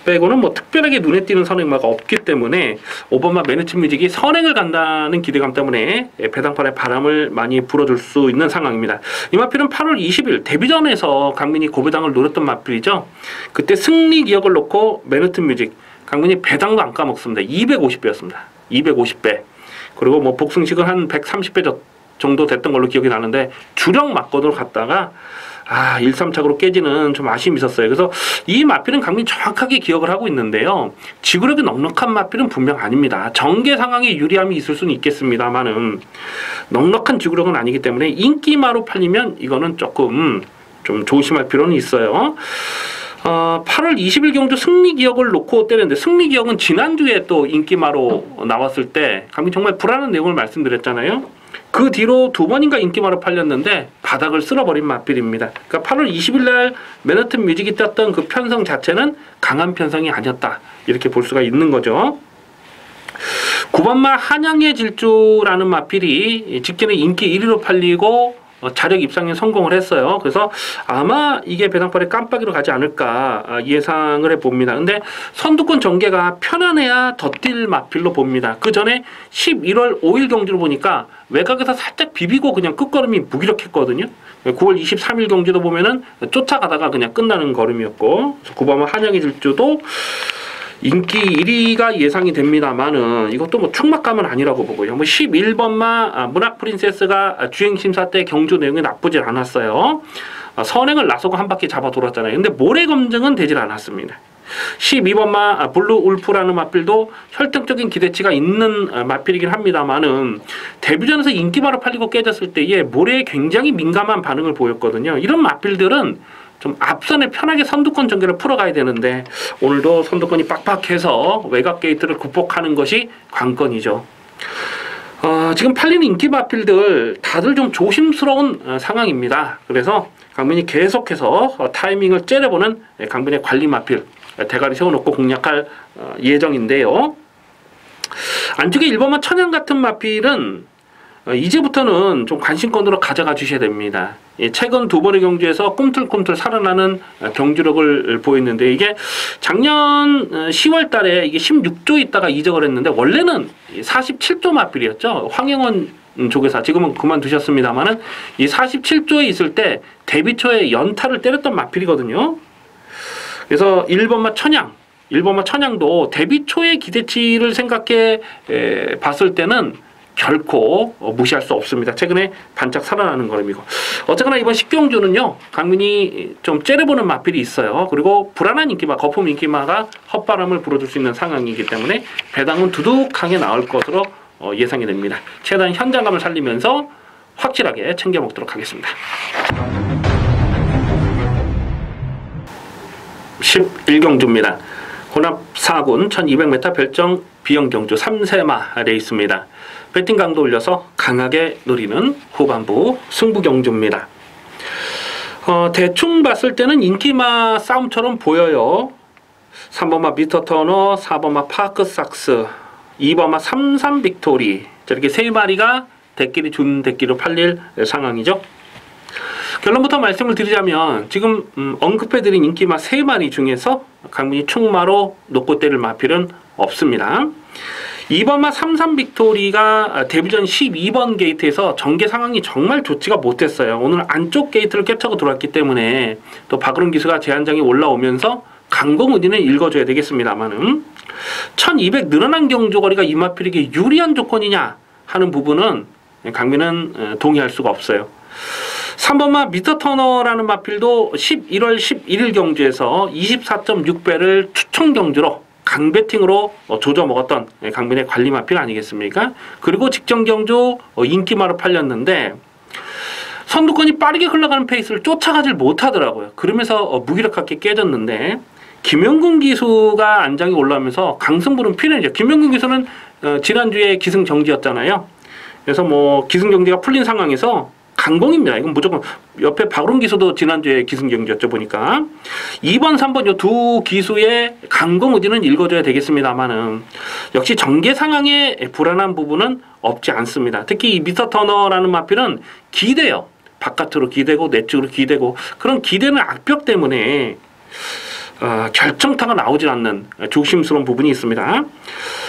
빼고는 뭐 특별하게 눈에 띄는 선행마가 없기 때문에 오바마 맨해튼 뮤직이 선행을 간다는 기대감 때문에 배당판에 바람을 많이 불어줄 수 있는 상황입니다. 이 마필은 8월 20일 데뷔전에서 강민이 고배당을 노렸던 마필이죠. 그때 승리 기억을 놓고 맨해튼 뮤직 강민이 배당도 안 까먹습니다. 250배였습니다. 250배. 그리고 뭐 복승식은 한 130배 정도 됐던 걸로 기억이 나는데 주력 막건으로 갔다가 1, 3착으로 깨지는 좀 아쉬움이 있었어요. 그래서 이 마필은 강민 정확하게 기억을 하고 있는데요. 지구력이 넉넉한 마필은 분명 아닙니다. 전개 상황에 유리함이 있을 수는 있겠습니다만은 넉넉한 지구력은 아니기 때문에 인기마로 팔리면 이거는 조금 좀 조심할 필요는 있어요. 8월 20일 경주 승리 기억을 놓고 때렸는데 승리 기억은 지난주에 또 인기마로 나왔을 때 강민 정말 불안한 내용을 말씀드렸잖아요. 그 뒤로 두 번인가 인기마로 팔렸는데 바닥을 쓸어버린 마필입니다. 그러니까 8월 20일 날 맨해튼 뮤직이 떴던 그 편성 자체는 강한 편성이 아니었다. 이렇게 볼 수가 있는 거죠. 9번마 한양의 질주라는 마필이 직전에 인기 1위로 팔리고 자력 입상에 성공을 했어요. 그래서 아마 이게 배당팔에 깜빡이로 가지 않을까 예상을 해봅니다. 근데 선두권 전개가 편안해야 더 뛸 마필로 봅니다. 그 전에 11월 5일 경주를 보니까 외곽에서 살짝 비비고 그냥 끝걸음이 무기력했거든요. 9월 23일 경주도 보면은 쫓아가다가 그냥 끝나는 걸음이었고 9번마 한양의 질주도 인기 1위가 예상이 됩니다만은 이것도 뭐 충막감은 아니라고 보고요. 뭐 11번마 문학 프린세스가 주행 심사 때 경주 내용이 나쁘질 않았어요. 선행을 나서고 한 바퀴 잡아 돌았잖아요. 근데 모래 검증은 되질 않았습니다. 12번마 블루 울프라는 마필도 혈통적인 기대치가 있는 마필이긴 합니다만은 데뷔전에서 인기마로 팔리고 깨졌을 때에 모래에 굉장히 민감한 반응을 보였거든요. 이런 마필들은 좀 앞선에 편하게 선두권 전개를 풀어가야 되는데 오늘도 선두권이 빡빡해서 외곽 게이트를 극복하는 것이 관건이죠. 지금 팔리는 인기 마필들 다들 좀 조심스러운 상황입니다. 그래서 강민이 계속해서 타이밍을 째려보는 강민의 관리 마필 대가리 세워놓고 공략할 예정인데요. 안쪽에 1번마 천양 같은 마필은 이제부터는 좀 관심권으로 가져가 주셔야 됩니다. 최근 두 번의 경주에서 꿈틀꿈틀 살아나는 경주력을 보였는데 이게 작년 10월 달에 이게 16조 있다가 이적을 했는데 원래는 47조 마필이었죠. 황영원 조계사 지금은 그만두셨습니다만은 이 47조에 있을 때 데뷔 초에 연타를 때렸던 마필이거든요. 그래서 1번마 천양도 데뷔 초의 기대치를 생각해 봤을 때는 결코 무시할 수 없습니다. 최근에 반짝 살아나는 걸음이고 어쨌거나 이번 10경주는요 강민이 좀 째려보는 마필이 있어요. 그리고 불안한 인기마, 거품 인기마가 헛바람을 불어줄 수 있는 상황이기 때문에 배당은 두둑하게 나올 것으로 예상이 됩니다. 최대한 현장감을 살리면서 확실하게 챙겨 먹도록 하겠습니다. 11경주입니다. 혼합 4군 1200m 별정 비영경주 3세마 레이스입니다. 배팅 강도 올려서 강하게 노리는 후반부 승부 경주입니다. 대충 봤을 때는 인기마 싸움처럼 보여요. 3번마 미터터너, 4번마 파크삭스, 2번마 삼삼 빅토리 저렇게 세 마리가 대끼리 준 대끼로 팔릴 상황이죠. 결론부터 말씀을 드리자면 지금 언급해드린 인기마 3마리 중에서 강민이 충마로 놓고 때릴 마필은 없습니다. 2번마 삼삼 빅토리가 데뷔전 12번 게이트에서 전개 상황이 정말 좋지가 못했어요. 오늘 안쪽 게이트를 꿰차고 들어왔기 때문에 또 박으론 기수가 제한장에 올라오면서 강공우디는 읽어줘야 되겠습니다만은 1200 늘어난 경주거리가 이 마필에게 유리한 조건이냐 하는 부분은 강민은 동의할 수가 없어요. 3번마 미터터너라는 마필도 11월 11일 경주에서 24.6배를 추천 경주로 강배팅으로 조져 먹었던 강민의 관리 마필 아니겠습니까? 그리고 직전 경주 인기마로 팔렸는데 선두권이 빠르게 흘러가는 페이스를 쫓아가질 못하더라고요. 그러면서 무기력하게 깨졌는데 김영근 기수가 안장에 올라오면서 강승부는 필연이죠. 김영근 기수는 지난주에 기승정지였잖아요. 그래서 뭐 기승정지가 풀린 상황에서 강공입니다. 이건 무조건 옆에 박으론 기수도 지난주에 기승경주였죠 보니까 2번 3번 이 두 기수의 강공 의지는 읽어줘야 되겠습니다만은 역시 전개 상황에 불안한 부분은 없지 않습니다. 특히 이 미스터 터너라는 마필은 기대요. 바깥으로 기대고 내쪽으로 기대고 그런 기대는 악벽 때문에 결정타가 나오질 않는 조심스러운 부분이 있습니다.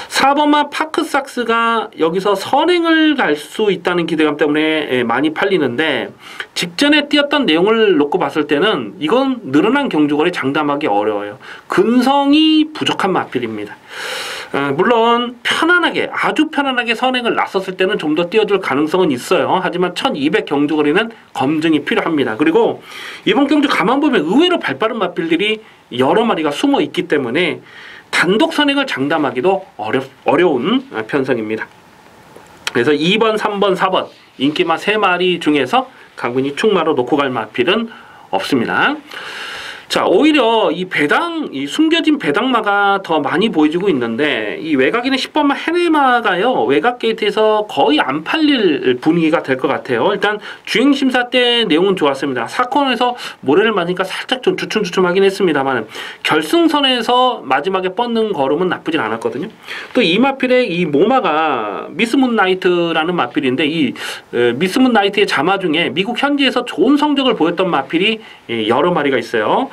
4번마 파크삭스가 여기서 선행을 갈 수 있다는 기대감 때문에 많이 팔리는데 직전에 뛰었던 내용을 놓고 봤을 때는 이건 늘어난 경주거리 장담하기 어려워요. 근성이 부족한 마필입니다. 물론 편안하게 아주 편안하게 선행을 나섰을 때는 좀 더 뛰어줄 가능성은 있어요. 하지만 1200 경주거리는 검증이 필요합니다. 그리고 이번 경주 가만 보면 의외로 발빠른 마필들이 여러 마리가 숨어 있기 때문에 단독 선행을 장담하기도 어려운 편성입니다. 그래서 2번, 3번, 4번 인기마 3마리 중에서 강민이 충마로 놓고 갈 마필은 없습니다. 자, 오히려 이 숨겨진 배당마가 더 많이 보여지고 있는데 이 외곽에는 10번마 헤네마가요 외곽 게이트에서 거의 안 팔릴 분위기가 될 것 같아요. 일단 주행심사 때 내용은 좋았습니다. 4코너에서 모래를 맞으니까 살짝 좀 주춤주춤하긴 했습니다만 결승선에서 마지막에 뻗는 걸음은 나쁘진 않았거든요. 또 이 마필의 이 모마가 미스문나이트라는 마필인데 이 미스문나이트의 자마 중에 미국 현지에서 좋은 성적을 보였던 마필이 여러 마리가 있어요.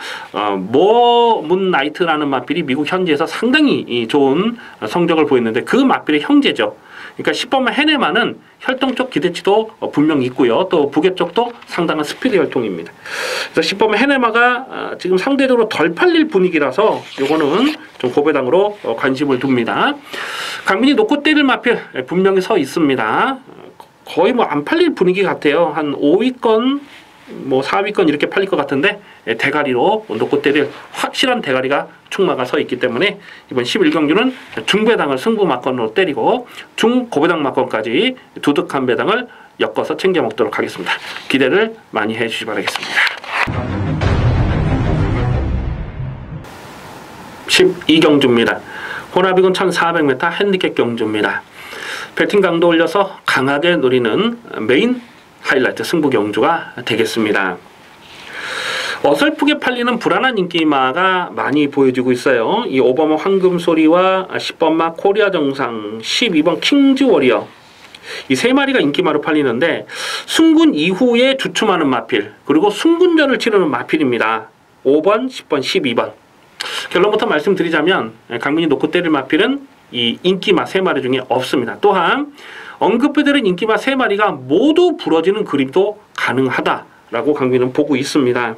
모문나이트라는 마필이 미국 현지에서 상당히 좋은 성적을 보였는데 그 마필의 형제죠. 그러니까 10번마 헤네마는 혈통 쪽 기대치도 분명히 있고요. 또 부계 쪽도 상당한 스피드 혈통입니다. 그래서 10번마 헤네마가 지금 상대적으로 덜 팔릴 분위기라서 요거는 좀 고배당으로 관심을 둡니다. 강민이 놓고 때릴 마필 분명히 서 있습니다. 거의 뭐 안 팔릴 분위기 같아요. 한 5위권 뭐 4위권 이렇게 팔릴 것 같은데 대가리로 놓고 때릴 확실한 대가리가 충마가 서 있기 때문에 이번 11경주는 중배당을 승부 막건으로 때리고 중고배당 막건까지 두둑한 배당을 엮어서 챙겨 먹도록 하겠습니다. 기대를 많이 해주시기 바라겠습니다. 12경주입니다. 혼합이군 1400m 핸디캡 경주입니다. 배팅 강도 올려서 강하게 노리는 메인 하이라이트 승부 경주가 되겠습니다. 어설프게 팔리는 불안한 인기마가 많이 보여지고 있어요. 이 5번마 황금소리와 10번마 코리아 정상, 12번 킹즈 워리어, 이 세 마리가 인기마로 팔리는데 승군 이후에 주춤하는 마필, 그리고 승군전을 치르는 마필입니다. 5번, 10번, 12번. 결론부터 말씀드리자면 강민이 놓고 때릴 마필은 이 인기마 세 마리 중에 없습니다. 또한 언급해드린 인기마 세 마리가 모두 부러지는 그림도 가능하다라고 강민은 보고 있습니다.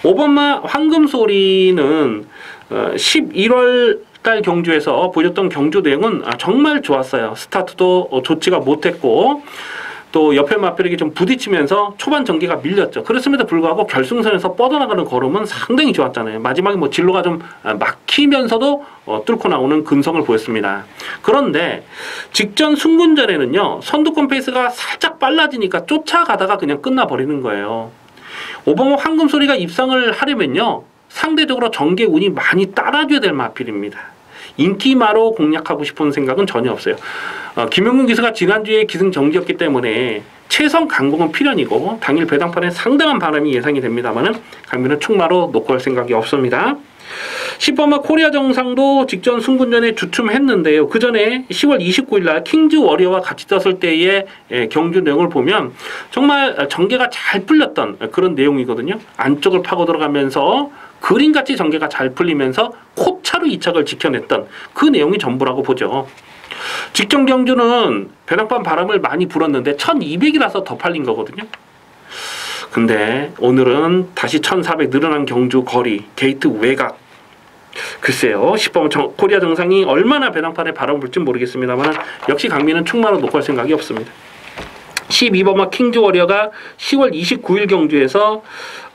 5번마 황금소리는 11월 달 경주에서 보여줬던 경주 내용은 정말 좋았어요. 스타트도 좋지가 못했고 또 옆에 마필에게 좀 부딪히면서 초반 전개가 밀렸죠. 그렇음에도 불구하고 결승선에서 뻗어나가는 걸음은 상당히 좋았잖아요. 마지막에 뭐 진로가 좀 막히면서도 뚫고 나오는 근성을 보였습니다. 그런데 직전 승군전에는요, 선두권 페이스가 살짝 빨라지니까 쫓아가다가 그냥 끝나버리는 거예요. 5번호 황금소리가 입상을 하려면요, 상대적으로 전개 운이 많이 따라줘야 될 마필입니다. 인기마로 공략하고 싶은 생각은 전혀 없어요. 김용근 기수가 지난주에 기승전결이었기 때문에 최선 강공은 필연이고 당일 배당판에 상당한 바람이 예상이 됩니다만은 강민은 충마로 놓고 갈 생각이 없습니다. 10번마 코리아 정상도 직전 승군전에 주춤했는데요. 그 전에 10월 29일 날 킹즈 워리어와 같이 떴을 때의 경주 내용을 보면 정말 전개가 잘 풀렸던 그런 내용이거든요. 안쪽을 파고 들어가면서 그림같이 전개가 잘 풀리면서 코차로 2착을 지켜냈던 그 내용이 전부라고 보죠. 직전 경주는 배당판 바람을 많이 불었는데 1200이라서 더 팔린 거거든요. 근데 오늘은 다시 1400 늘어난 경주 거리, 게이트 외곽. 글쎄요, 10번 코리아 정상이 얼마나 배당판에 바람을 불지 모르겠습니다만 역시 강민은 충마로 놓고 할 생각이 없습니다. 12번마 킹즈 워리어가 10월 29일 경주에서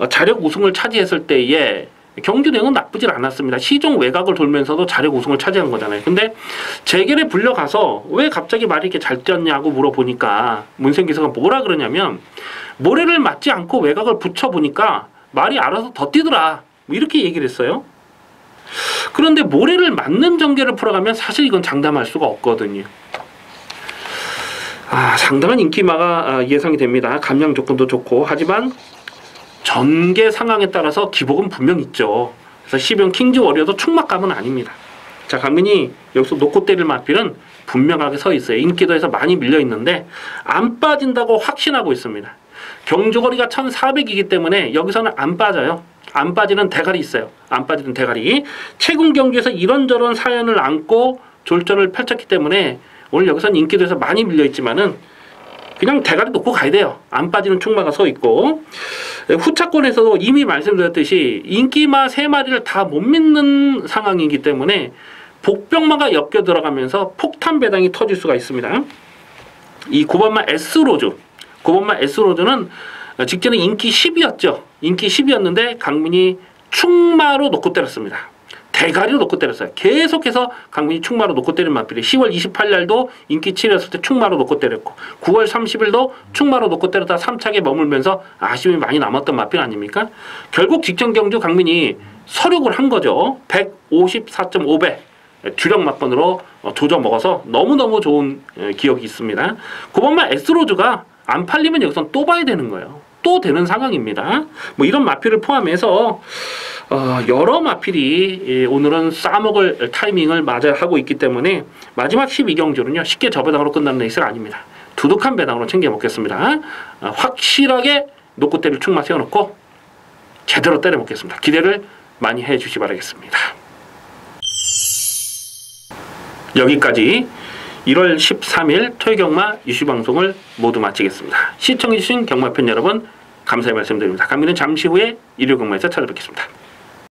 자력 우승을 차지했을 때에 경주 내용은 나쁘질 않았습니다. 시종 외곽을 돌면서도 자력 우승을 차지한 거잖아요. 근데 재결에 불려가서 왜 갑자기 말이 이렇게 잘 뛰었냐고 물어보니까 문생 기사가 뭐라 그러냐면 모래를 맞지 않고 외곽을 붙여보니까 말이 알아서 더 뛰더라, 뭐 이렇게 얘기를 했어요. 그런데 모래를 맞는 전개를 풀어가면 사실 이건 장담할 수가 없거든요. 상당한 인기마가 예상이 됩니다. 감량 조건도 좋고. 하지만 전개 상황에 따라서 기복은 분명 있죠. 그래서 10연 킹즈 워리어도 충막감은 아닙니다. 자, 강민이 여기서 놓고 때릴 마필은 분명하게 서 있어요. 인기도에서 많이 밀려 있는데 안 빠진다고 확신하고 있습니다. 경주거리가 1400이기 때문에 여기서는 안 빠져요. 안 빠지는 대가리 있어요. 안 빠지는 대가리. 최근 경주에서 이런저런 사연을 안고 졸전을 펼쳤기 때문에 오늘 여기서는 인기도에서 많이 밀려 있지만은 그냥 대가리 놓고 가야 돼요. 안 빠지는 충마가 서 있고. 후차권에서도 이미 말씀드렸듯이 인기마 3마리를 다 못 믿는 상황이기 때문에 복병마가 엮여 들어가면서 폭탄 배당이 터질 수가 있습니다. 이 9번마 S로즈, 9번마 S로즈는 직전에 인기 10이었죠. 인기 10이었는데 강민이 충마로 놓고 때렸습니다. 대가리로 놓고 때렸어요. 계속해서 강민이 충마로 놓고 때린 마필이 10월 28날도 인기 7이었을 때 충마로 놓고 때렸고 9월 30일도 충마로 놓고 때렸다 3착에 머물면서 아쉬움이 많이 남았던 마필 아닙니까? 결국 직전 경주 강민이 서륙을 한 거죠. 154.5배 주력 막번으로 조져 먹어서 너무너무 좋은 기억이 있습니다. 9번마 S로즈가 안 팔리면 여기선 또 봐야 되는 거예요. 또 되는 상황입니다. 뭐 이런 마필을 포함해서 여러 마필이 오늘은 싸먹을 타이밍을 맞아 하고 있기 때문에 마지막 12경주는요 쉽게 저배당으로 끝나는 레이스가 아닙니다. 두둑한 배당으로 챙겨 먹겠습니다. 확실하게 놓고 때릴 충마 세워놓고 제대로 때려 먹겠습니다. 기대를 많이 해주시 바라겠습니다. 여기까지 1월 13일 토요경마 유시방송을 모두 마치겠습니다. 시청해주신 경마팬 여러분 감사의 말씀드립니다. 강민은 잠시 후에 일요경마에서 찾아뵙겠습니다.